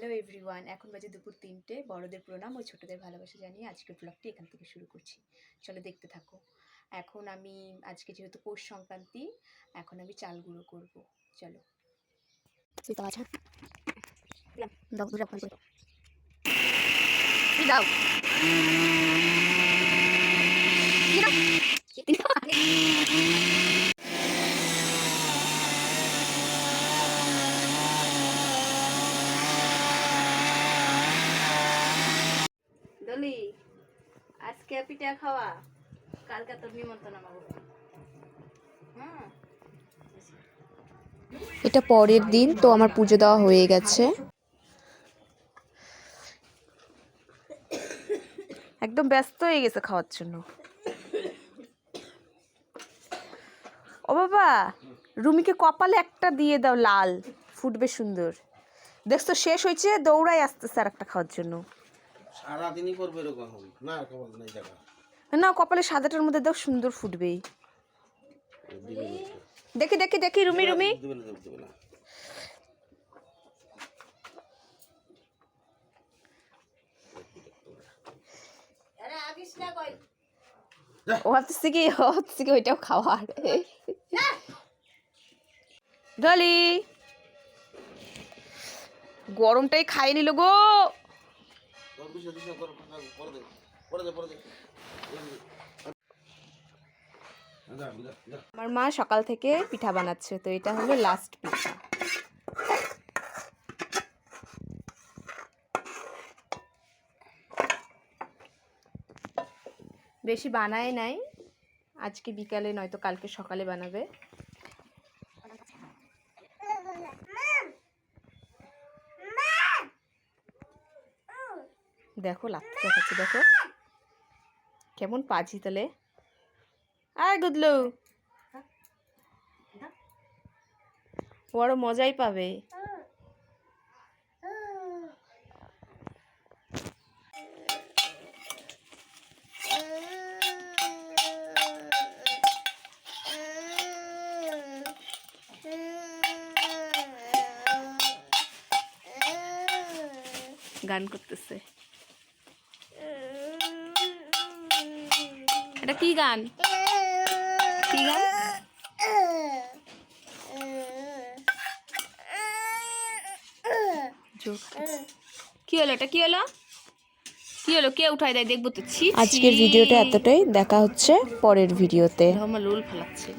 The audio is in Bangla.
হ্যালো এভরিওয়ান, এখন বাজে দুপুর 3টে। বড়দের প্রণাম ও ছোটদের ভালোবাসা জানিয়ে আজকের ব্লগটি এখান থেকে শুরু করছি। চলো দেখতে থাকো। এখন আমি আজকে যেহেতু পৌষ সংক্রান্তি, এখন আমি চাল গুঁড়ো করব। চলো। দলি, আজকে পিঠা খাওয়া, কালকে তোর নিমন্ত্রণ আমাকে। এটা পরের দিন, তো আমার পুজো দেওয়া হয়ে গেছে। একদম ব্যস্ত হয়ে গেছে খাওয়ার জন্য। ও বাবা, রুমিকে কপালে একটা দিয়ে দাও, লাল ফুটবে সুন্দর। দেখছো শেষ হয়েছে, দৌড়াই আসতেছে আর একটা খাওয়ার জন্য। সারাদিনই করবে এরকম না, কপাল নাই জায়গা না, কপালে সাদাটার মধ্যে দাও, সুন্দর ফুটবে। দেখি দেখি দেখি, রুমি রুমি ও ভাবতেছে কি ওইটাও খাওয়ার। ডলি, গরমটাই খাই নিল গো। আমার মা সকাল থেকে পিঠা বানাচ্ছে, তো এটা হলো লাস্ট পিঠা। বেশি বানায় নাই, আজকে বিকালে নয়তো কালকে সকালে বানাবে। দেখো লাফতে দেখাচ্ছে, দেখো কেমন পাজি তালে। আয় গুদলু, বড় মজাই পাবে। গান করতেছে। এটা কি গান? কি গান? কি হলো? এটা কি হলো? কি হলো? কে উঠাই দেয় দেখবো তো। আজকের ভিডিওটা এতটাই, দেখা হচ্ছে পরের ভিডিওতে। আমার লোল ফেলাচ্ছে।